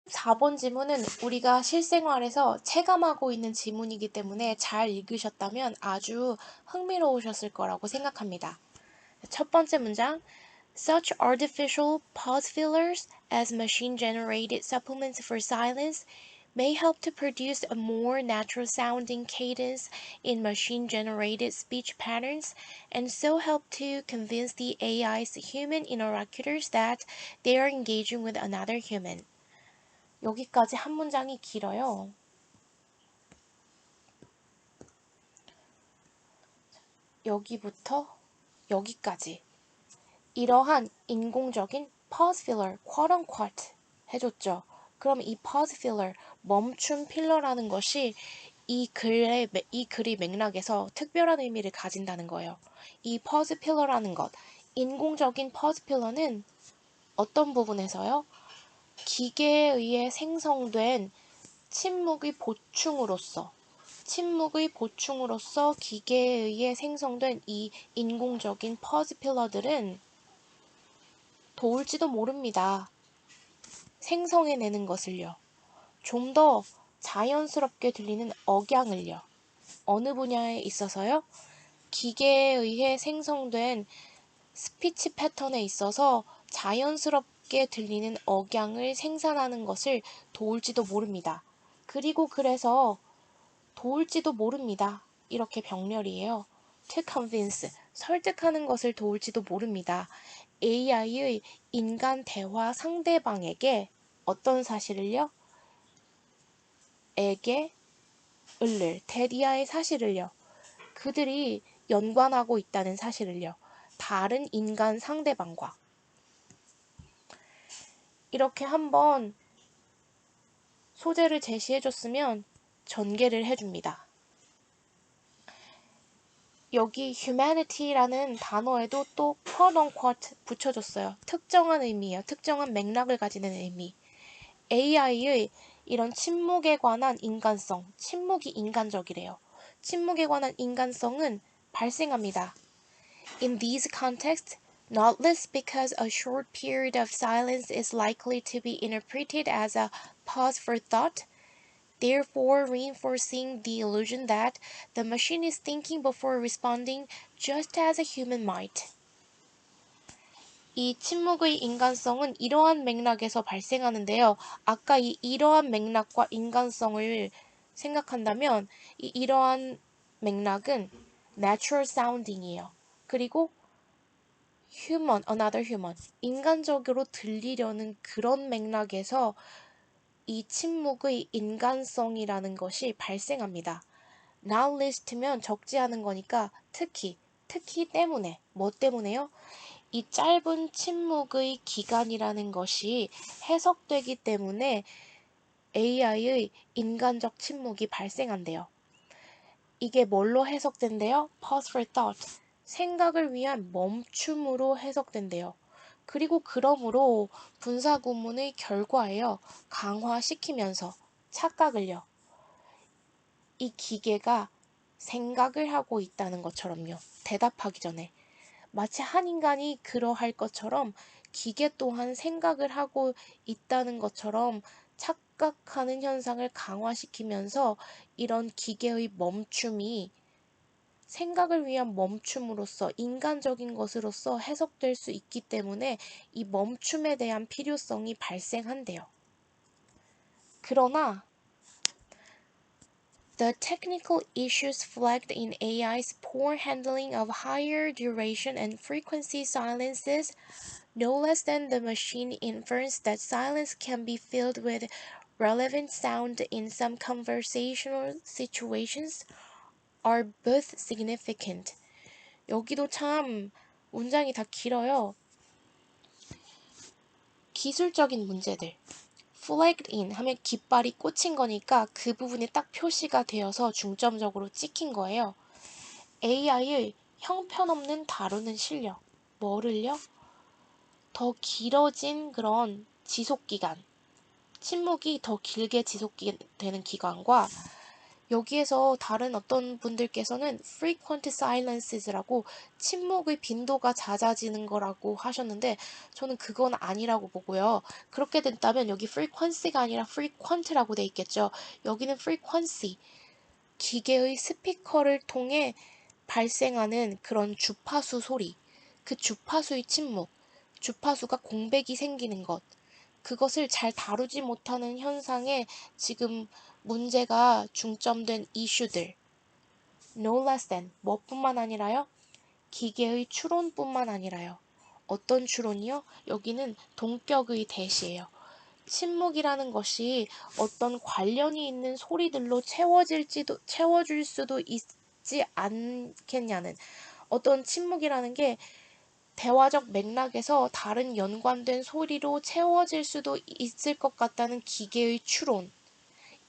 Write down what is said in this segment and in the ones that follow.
4번 지문은 우리가 실생활에서 체감하고 있는 지문이기 때문에 잘 읽으셨다면 아주 흥미로우셨을 거라고 생각합니다. 첫 번째 문장, Such artificial pause fillers as machine-generated supplements for silence may help to produce a more natural-sounding cadence in machine-generated speech patterns and so help to convince the AI's human interlocutors that they are engaging with another human. 여기까지 한 문장이 길어요. 여기부터 여기까지. 이러한 인공적인 pause filler, quote unquote 해줬죠. 그럼 이 pause filler, 멈춤 필러라는 것이 이 글의 맥락에서 특별한 의미를 가진다는 거예요. 이 pause filler라는 것, 인공적인 pause filler는 어떤 부분에서요? 기계에 의해 생성된 침묵의 보충으로서 기계에 의해 생성된 이 인공적인 퍼즈 필러들은 도울지도 모릅니다. 생성해내는 것을요. 좀 더 자연스럽게 들리는 억양을요. 어느 분야에 있어서요? 기계에 의해 생성된 스피치 패턴에 있어서 자연스럽게 들리는 억양을 생산하는 것을 도울지도 모릅니다. 그리고 그래서 도울지도 모릅니다. 이렇게 병렬이에요. To convince, 설득하는 것을 도울지도 모릅니다. AI의 인간 대화 상대방에게 어떤 사실을요? 대디아의 사실을요. 그들이 연관하고 있다는 사실을요. 다른 인간 상대방과. 이렇게 한번 소재를 제시해줬으면 전개를 해줍니다. 여기 humanity라는 단어에도 또 quote unquote 붙여줬어요. 특정한 의미예요. 특정한 맥락을 가지는 의미. AI의 이런 침묵에 관한 인간성, 침묵이 인간적이래요. 침묵에 관한 인간성은 발생합니다. In these contexts, not least because a short period of silence is likely to be interpreted as a pause for thought, therefore reinforcing the illusion that the machine is thinking before responding just as a human might. 이 침묵의 인간성은 이러한 맥락에서 발생하는데요. 아까 이러한 맥락과 인간성을 생각한다면 이러한 맥락은 natural sounding이에요. 그리고 human, another human, 인간적으로 들리려는 그런 맥락에서 이 침묵의 인간성이라는 것이 발생합니다. Not least면 적지 않은 거니까 특히 때문에, 뭐 때문에요? 이 짧은 침묵의 기간이라는 것이 해석되기 때문에 AI의 인간적 침묵이 발생한대요. 이게 뭘로 해석된대요? Pause for thought. 생각을 위한 멈춤으로 해석된대요. 그리고 그러므로 분사구문의 결과예요. 강화시키면서 착각을요. 이 기계가 생각을 하고 있다는 것처럼요. 대답하기 전에. 마치 한 인간이 그러할 것처럼 기계 또한 생각을 하고 있다는 것처럼 착각하는 현상을 강화시키면서 이런 기계의 멈춤이 생각을 위한 멈춤으로써 인간적인 것으로서 해석될 수 있기 때문에 이 멈춤에 대한 필요성이 발생한대요. 그러나 The technical issues flagged in AI's poor handling of higher duration and frequency silences, no less than the machine inference that silence can be filled with relevant sound in some conversational situations, are both significant. 여기도 참 문장이 다 길어요. 기술적인 문제들. flagged in 하면 깃발이 꽂힌 거니까 그 부분이 딱 표시가 되어서 중점적으로 찍힌 거예요. AI의 형편없는 다루는 실력. 뭐를요? 더 길어진 그런 지속기간. 침묵이 더 길게 지속되는 기간과 여기에서 다른 어떤 분들께서는 frequent silences라고 침묵의 빈도가 잦아지는 거라고 하셨는데 저는 그건 아니라고 보고요. 그렇게 된다면 여기 frequency가 아니라 frequent라고 돼 있겠죠. 여기는 frequency, 기계의 스피커를 통해 발생하는 그런 주파수 소리, 그 주파수의 침묵, 주파수가 공백이 생기는 것, 그것을 잘 다루지 못하는 현상에 지금 문제가 중점된 이슈들, no less than, 뭐뿐만 아니라요? 기계의 추론뿐만 아니라요. 어떤 추론이요? 여기는 동격의 대시예요. 침묵이라는 것이 어떤 관련이 있는 소리들로 채워질 수도 있지 않겠냐는, 어떤 침묵이라는 게 대화적 맥락에서 다른 연관된 소리로 채워질 수도 있을 것 같다는 기계의 추론.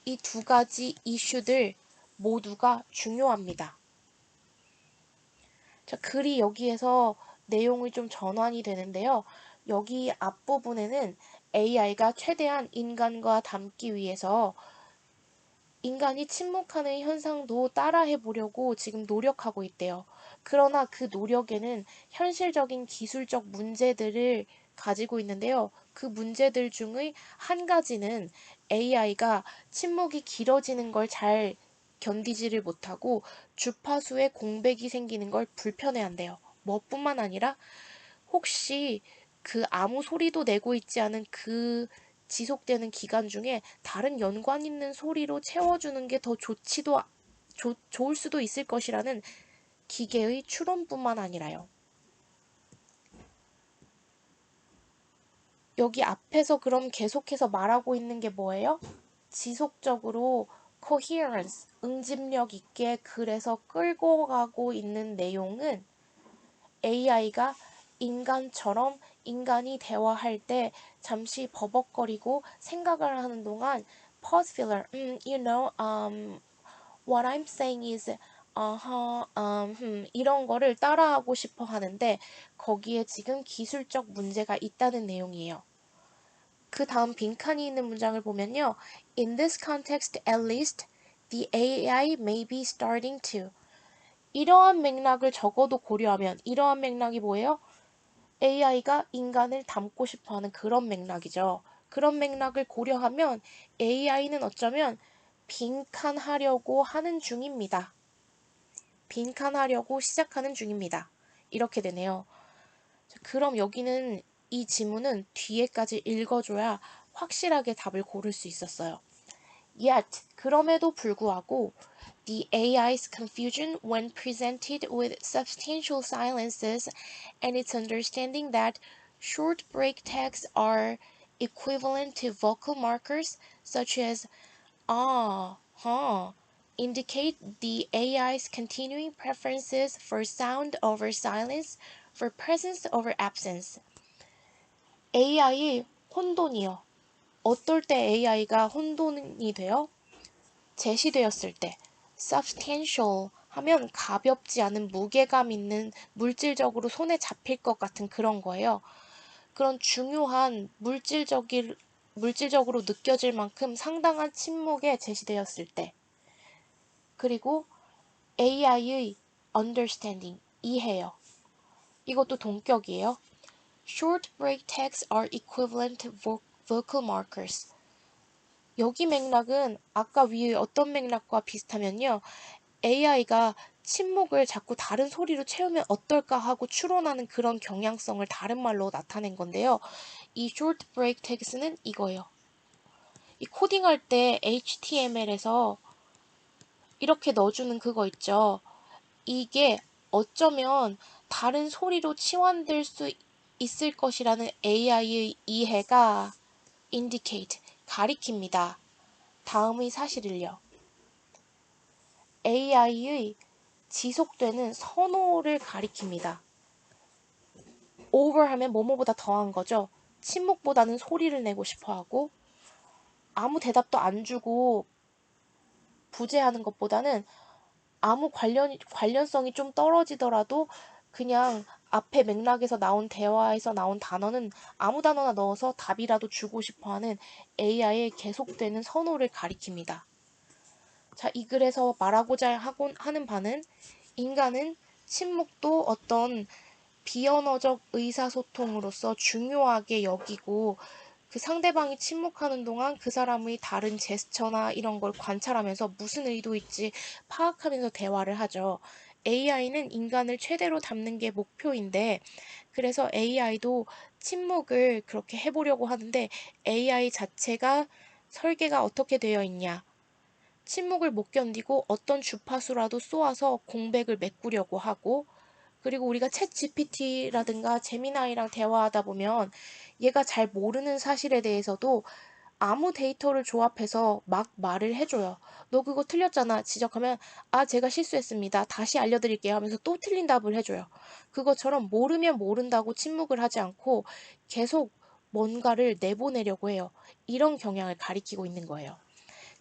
이 두 가지 이슈들 모두가 중요합니다. 자, 글이 여기에서 내용이 좀 전환이 되는데요. 여기 앞부분에는 AI가 최대한 인간과 닮기 위해서 인간이 침묵하는 현상도 따라해 보려고 지금 노력하고 있대요. 그러나 그 노력에는 현실적인 기술적 문제들을 가지고 있는데요. 그 문제들 중의 한 가지는 AI가 침묵이 길어지는 걸 잘 견디지를 못하고 주파수에 공백이 생기는 걸 불편해한대요. 뭐뿐만 아니라 혹시 그 아무 소리도 내고 있지 않은 그 지속되는 기간 중에 다른 연관 있는 소리로 채워주는 게 더 좋을 수도 있을 것이라는 기계의 추론뿐만 아니라요. 여기 앞에서 그럼 계속해서 말하고 있는 게 뭐예요? 지속적으로 coherence, 응집력 있게 글에서 끌고 가고 있는 내용은 AI가 인간처럼 인간이 대화할 때 잠시 버벅거리고 생각을 하는 동안 pause filler, what I'm saying is, 이런 거를 따라하고 싶어 하는데 거기에 지금 기술적 문제가 있다는 내용이에요. 그 다음 빈칸이 있는 문장을 보면요. In this context, at least, the AI may be starting to. 이러한 맥락을 적어도 고려하면, 이러한 맥락이 뭐예요? AI가 인간을 닮고 싶어하는 그런 맥락이죠. 그런 맥락을 고려하면 AI는 어쩌면 빈칸하려고 하는 중입니다. 빈칸하려고 시작하는 중입니다. 이렇게 되네요. 그럼 여기는 이 지문은 뒤에까지 읽어줘야 확실하게 답을 고를 수 있었어요. Yet, 그럼에도 불구하고 the AI's confusion when presented with substantial silences and its understanding that short break tags are equivalent to vocal markers such as ah, huh, indicate the AI's continuing preferences for sound over silence, for presence over absence. AI의 혼돈이요. 어떨 때 AI가 혼돈이 돼요? 제시되었을 때. substantial 하면 가볍지 않은 무게감 있는 물질적으로 손에 잡힐 것 같은 그런 거예요. 그런 중요한 물질적으로 느껴질 만큼 상당한 침묵에 제시되었을 때. 그리고 AI의 understanding, 이해요. 이것도 동격이에요. Short break tags are equivalent to vocal markers. 여기 맥락은 아까 위의 어떤 맥락과 비슷하면요. AI가 침묵을 자꾸 다른 소리로 채우면 어떨까 하고 추론하는 그런 경향성을 다른 말로 나타낸 건데요. 이 short break tags는 이거예요. 이 코딩할 때 HTML에서 이렇게 넣어주는 그거 있죠. 이게 어쩌면 다른 소리로 치환될 수 있을 것이라는 AI의 이해가 indicate, 가리킵니다. 다음의 사실을요. AI의 지속되는 선호를 가리킵니다. over 하면 뭐뭐보다 더한 거죠. 침묵보다는 소리를 내고 싶어 하고 아무 대답도 안 주고 부재하는 것보다는 아무 관련성이 좀 떨어지더라도 그냥 앞에 맥락에서 나온 대화에서 나온 단어는 아무 단어나 넣어서 답이라도 주고 싶어 하는 AI의 계속되는 선호를 가리킵니다. 자, 이 글에서 말하고자 하는 바는 인간은 침묵도 어떤 비언어적 의사소통으로서 중요하게 여기고 그 상대방이 침묵하는 동안 그 사람의 다른 제스처나 이런 걸 관찰하면서 무슨 의도일지 파악하면서 대화를 하죠. AI는 인간을 최대로 담는 게 목표인데 그래서 AI도 침묵을 그렇게 해보려고 하는데 AI 자체가 설계가 어떻게 되어 있냐? 침묵을 못 견디고 어떤 주파수라도 쏘아서 공백을 메꾸려고 하고 그리고 우리가 챗 GPT라든가 제미나이랑 대화하다 보면 얘가 잘 모르는 사실에 대해서도 아무 데이터를 조합해서 막 말을 해줘요. 너 그거 틀렸잖아. 지적하면 아 제가 실수했습니다. 다시 알려드릴게요 하면서 또 틀린 답을 해줘요. 그것처럼 모르면 모른다고 침묵을 하지 않고 계속 뭔가를 내보내려고 해요. 이런 경향을 가리키고 있는 거예요.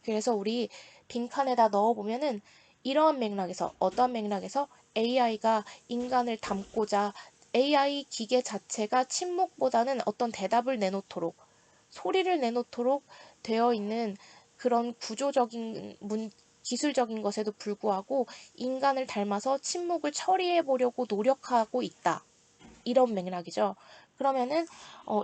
그래서 우리 빈칸에다 넣어보면은 이러한 맥락에서 어떤 맥락에서 AI가 인간을 닮고자 AI 기계 자체가 침묵보다는 어떤 대답을 내놓도록 소리를 내놓도록 되어 있는 그런 구조적인 기술적인 것에도 불구하고 인간을 닮아서 침묵을 처리해 보려고 노력하고 있다. 이런 맥락이죠. 그러면은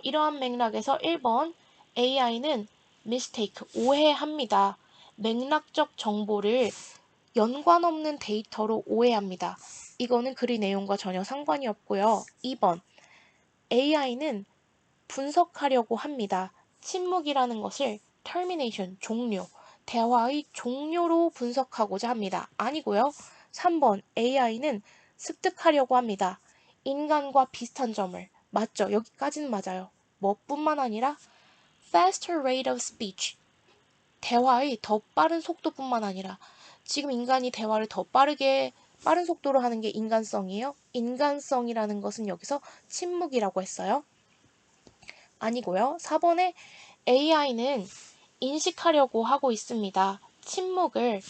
이러한 맥락에서 1번 AI는 mistake, 오해합니다. 맥락적 정보를 연관 없는 데이터로 오해합니다. 이거는 글의 내용과 전혀 상관이 없고요. 2번 AI는 분석하려고 합니다. 침묵이라는 것을 termination, 종료, 대화의 종료로 분석하고자 합니다. 아니고요. 3번 AI는 습득하려고 합니다. 인간과 비슷한 점을. 맞죠? 여기까지는 맞아요. 뭐뿐만 아니라 faster rate of speech, 대화의 더 빠른 속도뿐만 아니라 지금 인간이 대화를 더 빠른 속도로 하는 게 인간성이에요. 인간성이라는 것은 여기서 침묵이라고 했어요. 아니고요. 4번에 AI는 인식하려고 하고 있습니다. 침묵을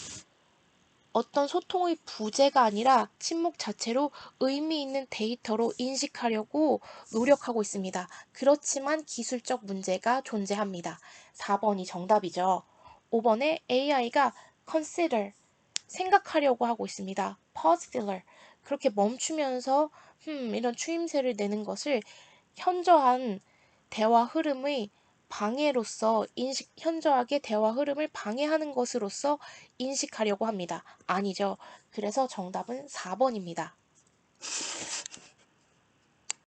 어떤 소통의 부재가 아니라 침묵 자체로 의미 있는 데이터로 인식하려고 노력하고 있습니다. 그렇지만 기술적 문제가 존재합니다. 4번이 정답이죠. 5번에 AI가 consider, 생각하려고 하고 있습니다. pause filler, 그렇게 멈추면서 이런 추임새를 내는 것을 현저한 대화 흐름의 방해로서 현저하게 대화 흐름을 방해하는 것으로서 인식하려고 합니다. 아니죠. 그래서 정답은 4번입니다.